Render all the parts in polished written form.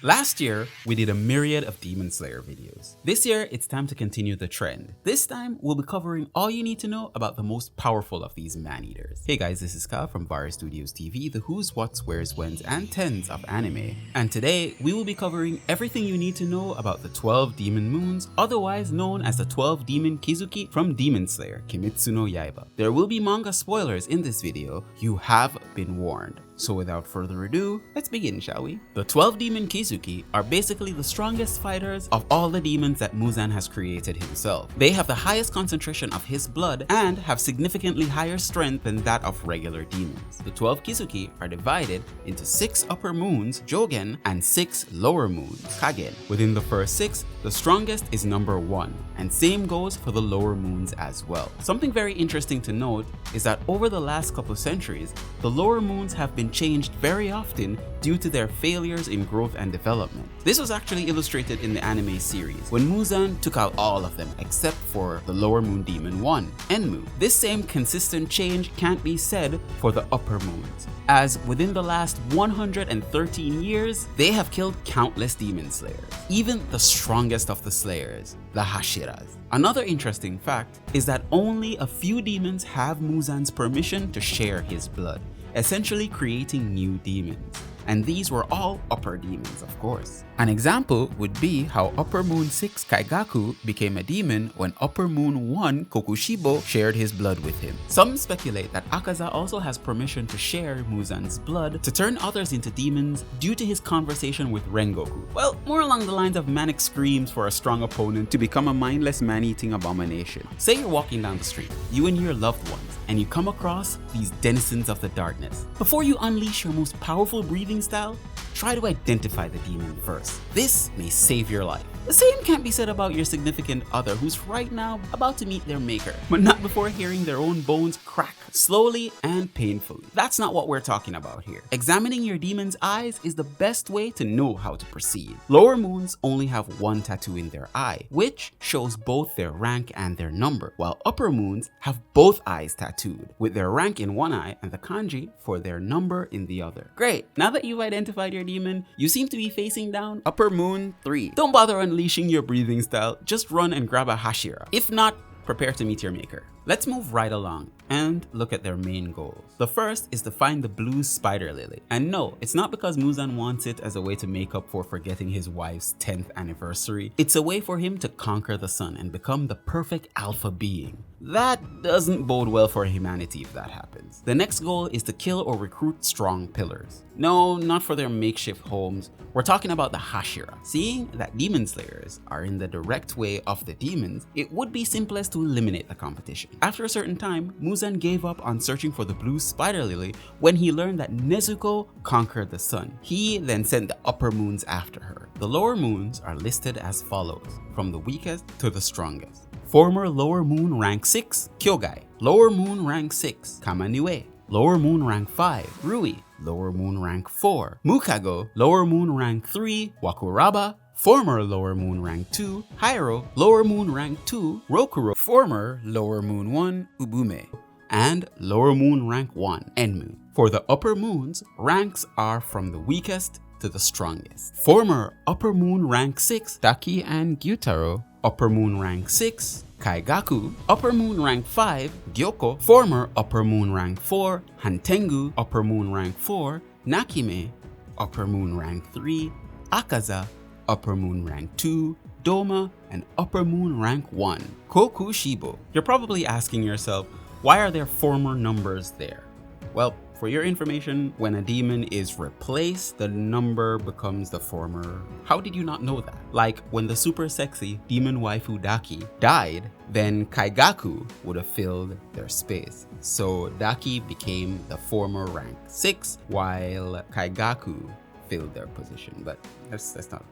Last year, we did a myriad of Demon Slayer videos. This year, it's time to continue the trend. This time, we'll be covering all you need to know about the most powerful of these man-eaters. Hey guys, this is Kyle from Varistudiostv, the who's, what's, where's, when's, and tens of anime. And today, we will be covering everything you need to know about the 12 Demon Moons, otherwise known as the 12 Demon Kizuki from Demon Slayer, Kimetsu no Yaiba. There will be manga spoilers in this video, you have been warned. So without further ado, let's begin, shall we? The 12 Demon Kizuki are basically the strongest fighters of all the demons that Muzan has created himself. They have the highest concentration of his blood and have significantly higher strength than that of regular demons. The 12 Kizuki are divided into 6 upper moons, Jogen, and 6 lower moons, Kagen. Within the first 6, the strongest is number 1, and same goes for the lower moons as well. Something very interesting to note is that over the last couple centuries, the lower moons have been changed very often due to their failures in growth and development. This was actually illustrated in the anime series when Muzan took out all of them except for the lower moon demon 1, Enmu. This same consistent change can't be said for the upper moons, as within the last 113 years, they have killed countless demon slayers, even the strongest of the slayers, the Hashiras. Another interesting fact is that only a few demons have Muzan's permission to share his blood, essentially creating new demons. And these were all upper demons, of course. An example would be how Upper Moon 6 Kaigaku became a demon when Upper Moon 1 Kokushibo shared his blood with him. Some speculate that Akaza also has permission to share Muzan's blood to turn others into demons due to his conversation with Rengoku. Well, more along the lines of manic screams for a strong opponent to become a mindless man-eating abomination. Say you're walking down the street, you and your loved ones, and you come across these denizens of the darkness. Before you unleash your most powerful breathing style, try to identify the demon first. This may save your life. The same can't be said about your significant other who's right now about to meet their maker, but not before hearing their own bones crack slowly and painfully. That's not what we're talking about here. Examining your demon's eyes is the best way to know how to proceed. Lower moons only have one tattoo in their eye, which shows both their rank and their number, while upper moons have both eyes tattooed, with their rank in one eye and the kanji for their number in the other. Great, now that you've identified your demon, you seem to be facing down Upper Moon 3. Don't bother unleashing your breathing style, just run and grab a Hashira. If not, prepare to meet your maker. Let's move right along and look at their main goals. The first is to find the blue spider lily. And no, it's not because Muzan wants it as a way to make up for forgetting his wife's 10th anniversary. It's a way for him to conquer the sun and become the perfect alpha being. That doesn't bode well for humanity if that happens. The next goal is to kill or recruit strong pillars. No, not for their makeshift homes. We're talking about the Hashira. Seeing that demon slayers are in the direct way of the demons, it would be simplest to eliminate the competition. After a certain time, Muzan gave up on searching for the blue spider lily when he learned that Nezuko conquered the sun. He then sent the upper moons after her. The lower moons are listed as follows, from the weakest to the strongest. Former lower moon rank 6, Kyogai. Lower moon rank 6, Kamaniue. Lower moon rank 5, Rui. Lower moon rank 4, Mukago. Lower moon rank 3, Wakuraba. Former lower moon rank 2, Hyro. Lower moon rank 2, Rokuro. Former lower moon 1, Ubumi. And lower moon rank 1, Enmu. For the upper moons, ranks are from the weakest to the strongest. Former upper moon rank 6, Taki and Gyutaro. Upper moon rank 6, Kaigaku. Upper moon rank 5, Gyoko. Former upper moon rank 4, Hantengu. Upper moon rank 4, Nakime. Upper moon rank 3, Akaza. Upper moon rank 2, Doma. And upper moon rank 1, Kokushibo. You're probably asking yourself, why are there former numbers there? Well, for your information, when a demon is replaced, the number becomes the former. How did you not know that? Like when the super sexy demon waifu Daki died, then Kaigaku would have filled their space. So Daki became the former rank 6, while Kaigaku filled their position. But let's not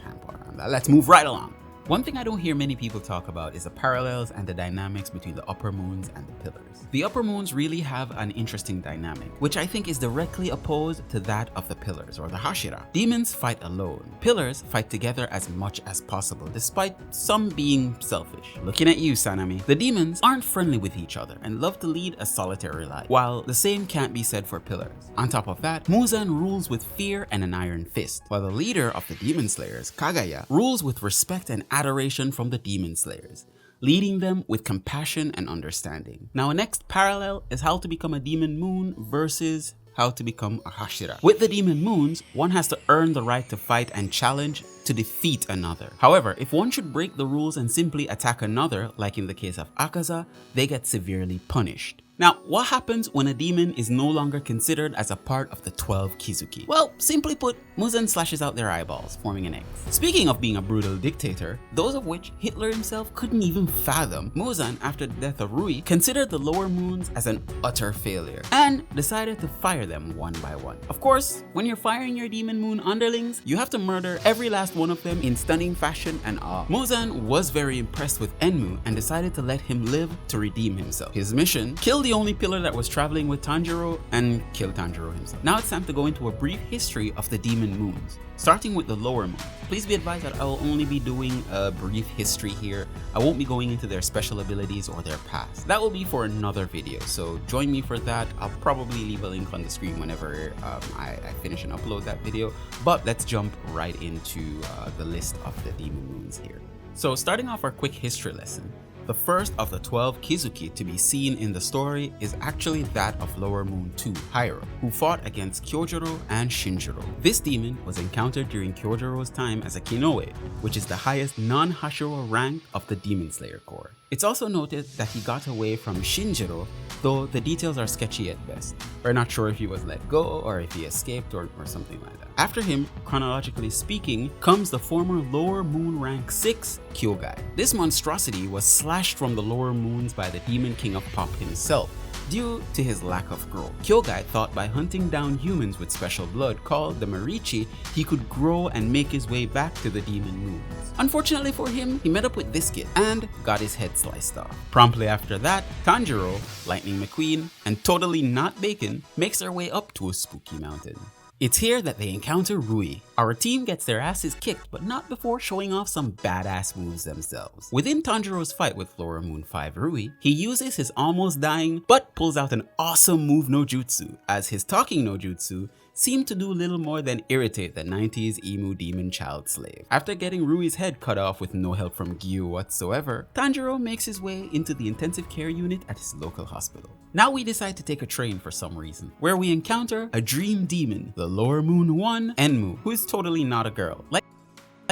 hamper on that. Let's move right along. One thing I don't hear many people talk about is the parallels and the dynamics between the upper moons and the pillars. The upper moons really have an interesting dynamic, which I think is directly opposed to that of the pillars or the Hashira. Demons fight alone. Pillars fight together as much as possible, despite some being selfish. Looking at you, Sanami. The demons aren't friendly with each other and love to lead a solitary life, while the same can't be said for pillars. On top of that, Muzan rules with fear and an iron fist, while the leader of the demon slayers, Kagen, rules with respect and adoration from the demon slayers, leading them with compassion and understanding. Now, a next parallel is how to become a demon moon versus how to become a Hashira. With the demon moons, one has to earn the right to fight and challenge to defeat another. However, if one should break the rules and simply attack another, like in the case of Akaza, they get severely punished. Now, what happens when a demon is no longer considered as a part of the 12 Kizuki? Well, simply put, Muzan slashes out their eyeballs, forming an X. Speaking of being a brutal dictator, those of which Hitler himself couldn't even fathom, Muzan, after the death of Rui, considered the lower moons as an utter failure and decided to fire them one by one. Of course, when you're firing your demon moon underlings, you have to murder every last one of them in stunning fashion and awe. Muzan was very impressed with Enmu and decided to let him live to redeem himself. His mission: kill the only pillar that was traveling with Tanjiro and kill Tanjiro himself. Now it's time to go into a brief history of the demon moons, starting with the lower moon. Please be advised that I will only be doing a brief history here. I won't be going into their special abilities or their past. That will be for another video, so join me for that. I'll probably leave a link on the screen whenever I finish and upload that video, but let's jump right into the list of the demon moons here. So starting off our quick history lesson, the first of the 12 Kizuki to be seen in the story is actually that of Lower Moon 2, Hiro, who fought against Kyojuro and Shinjiro. This demon was encountered during Kyojuro's time as a Kinoue, which is the highest non-Hashira rank of the Demon Slayer Corps. It's also noted that he got away from Shinjiro, though the details are sketchy at best. We're not sure if he was let go or if he escaped or something like that. After him, chronologically speaking, comes the former Lower Moon rank 6 Kyogai. This monstrosity was slashed from the lower moons by the Demon King of Pop himself, due to his lack of growth. Kyogai thought by hunting down humans with special blood called the Marichi, he could grow and make his way back to the demon moons. Unfortunately for him, he met up with this kid and got his head sliced off. Promptly after that, Tanjiro, Lightning McQueen, and Totally Not Bacon makes their way up to a spooky mountain. It's here that they encounter Rui. Our team gets their asses kicked, but not before showing off some badass moves themselves. Within Tanjiro's fight with Lower Moon 5 Rui, he uses his almost dying but pulls out an awesome move no jutsu, as his talking no jutsu seemed to do little more than irritate the 90s emo demon child slave. After getting Rui's head cut off with no help from Gyu whatsoever, Tanjiro makes his way into the intensive care unit at his local hospital. Now we decide to take a train for some reason, where we encounter a dream demon, the Lower Moon 1 Enmu, who is totally not a girl. Like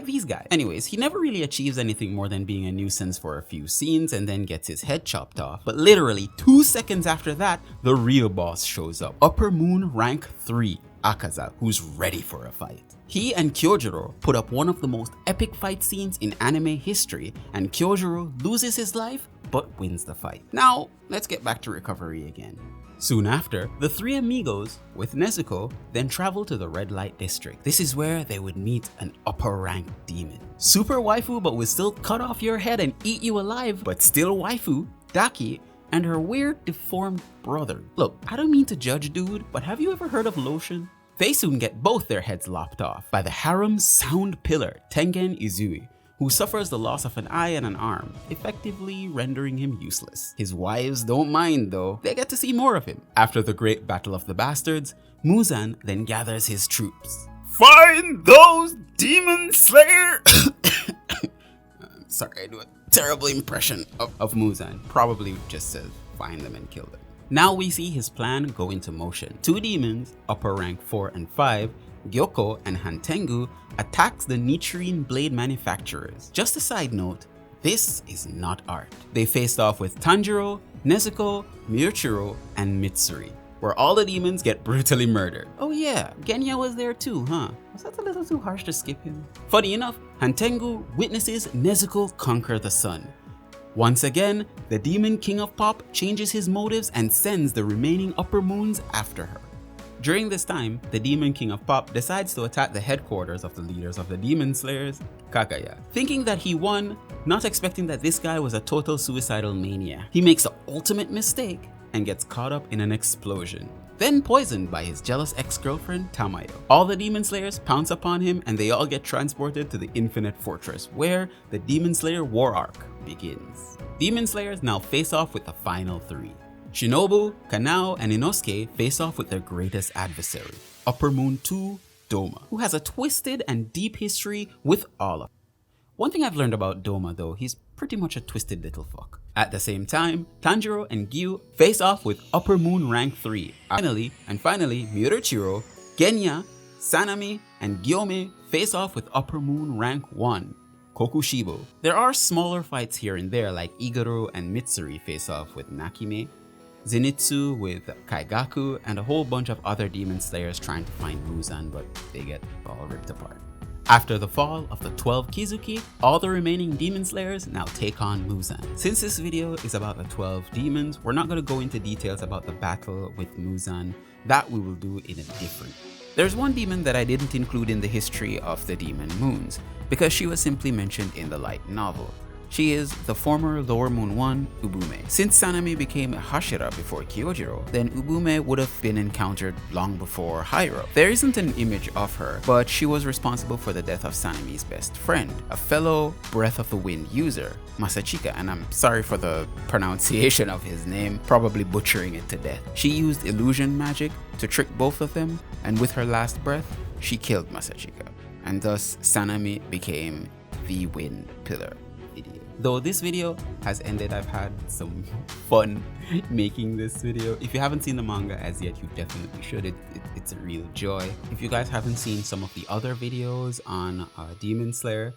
these guys. Anyways, he never really achieves anything more than being a nuisance for a few scenes and then gets his head chopped off. But literally 2 seconds after that, the real boss shows up. Upper Moon rank 3, Akaza, who's ready for a fight. He and Kyojuro put up one of the most epic fight scenes in anime history, and Kyojuro loses his life but wins the fight. Now, let's get back to recovery again. Soon after, the 3 amigos, with Nezuko, then travel to the Red Light District. This is where they would meet an upper-ranked demon. Super waifu but would still cut off your head and eat you alive, but still waifu, Daki, and her weird, deformed brother. Look, I don't mean to judge dude, but have you ever heard of lotion? They soon get both their heads lopped off by the harem sound pillar, Tengen Izui, who suffers the loss of an eye and an arm, effectively rendering him useless. His wives don't mind though, they get to see more of him. After the great battle of the bastards, Muzan then gathers his troops. Find those demon slayer! Sorry, I do a terrible impression of Muzan. Probably just says find them and kill them. Now we see his plan go into motion. 2 demons, upper rank 4 and 5, Gyoko and Hantengu, attacks the Nichirin blade manufacturers. Just a side note, this is not art. They faced off with Tanjiro, Nezuko, Miyoshiro, and Mitsuri, where all the demons get brutally murdered. Oh yeah, Genya was there too, huh? Was that a little too harsh to skip him? Funny enough, Hantengu witnesses Nezuko conquer the sun. Once again, the Demon King of Pop changes his motives and sends the remaining upper moons after her. During this time, the Demon King of Pop decides to attack the headquarters of the leaders of the Demon Slayers, Kagaya. Thinking that he won, not expecting that this guy was a total suicidal maniac, he makes the ultimate mistake and gets caught up in an explosion, then poisoned by his jealous ex-girlfriend Tamayo. All the Demon Slayers pounce upon him and they all get transported to the Infinite Fortress, where the Demon Slayer war arc begins. Demon Slayers now face off with the final three. Shinobu, Kanao, and Inosuke face off with their greatest adversary, Upper Moon 2 Doma, who has a twisted and deep history with all of them. One thing I've learned about Doma though, he's pretty much a twisted little fuck. At the same time, Tanjiro and Gyu face off with Upper Moon rank 3. Finally, Murachiro, Genya, Sanami, and Gyome face off with Upper Moon rank 1. Kokushibo. There are smaller fights here and there, like Igoro and Mitsuri face off with Nakime, Zenitsu with Kaigaku, and a whole bunch of other Demon Slayers trying to find Muzan, but they get all ripped apart. After the fall of the 12 Kizuki, all the remaining Demon Slayers now take on Muzan. Since this video is about the 12 demons, we're not going to go into details about the battle with Muzan. That we will do in a different. There's one demon that I didn't include in the history of the Demon Moons, because she was simply mentioned in the light novel. She is the former Lower Moon 1, Ubumi. Since Sanami became a Hashira before Kyojiro, then Ubumi would have been encountered long before Hiro. There isn't an image of her, but she was responsible for the death of Sanami's best friend, a fellow Breath of the Wind user, Masachika, and I'm sorry for the pronunciation of his name, probably butchering it to death. She used illusion magic to trick both of them, and with her last breath, she killed Masachika, and thus Sanami became the Wind Pillar. Though this video has ended, I've had some fun making this video. If you haven't seen the manga as yet, you definitely should. It's a real joy. If you guys haven't seen some of the other videos on Demon Slayer,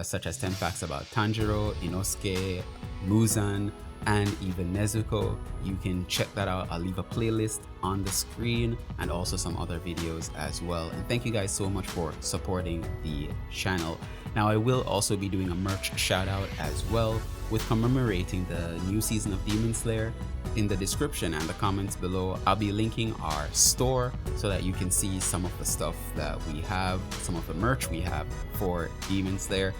such as 10 facts about Tanjiro, Inosuke, Muzan, and even Nezuko, you can check that out. I'll leave a playlist on the screen and also some other videos as well. And thank you guys so much for supporting the channel. Now I will also be doing a merch shout out as well with commemorating the new season of Demon Slayer. In the description and the comments below, I'll be linking our store so that you can see some of the stuff that we have, some of the merch we have for Demon Slayer.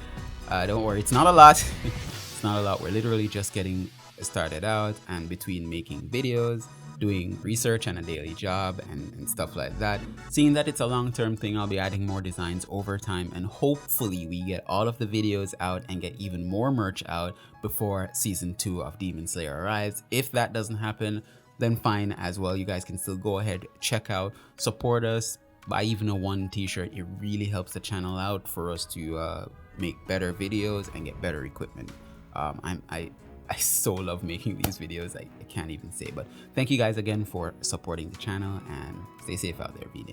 Don't worry, it's not a lot. It's not a lot. We're literally just getting started out, and between making videos, doing research and a daily job and stuff like that, seeing that it's a long-term thing, I'll be adding more designs over time, and hopefully we get all of the videos out and get even more merch out before season 2 of Demon Slayer arrives. If that doesn't happen, then fine as well. You guys can still go ahead, check out, support us, buy even a 1 t-shirt. It really helps the channel out for us to make better videos and get better equipment. I so love making these videos, I can't even say, but thank you guys again for supporting the channel, and stay safe out there, V-Day.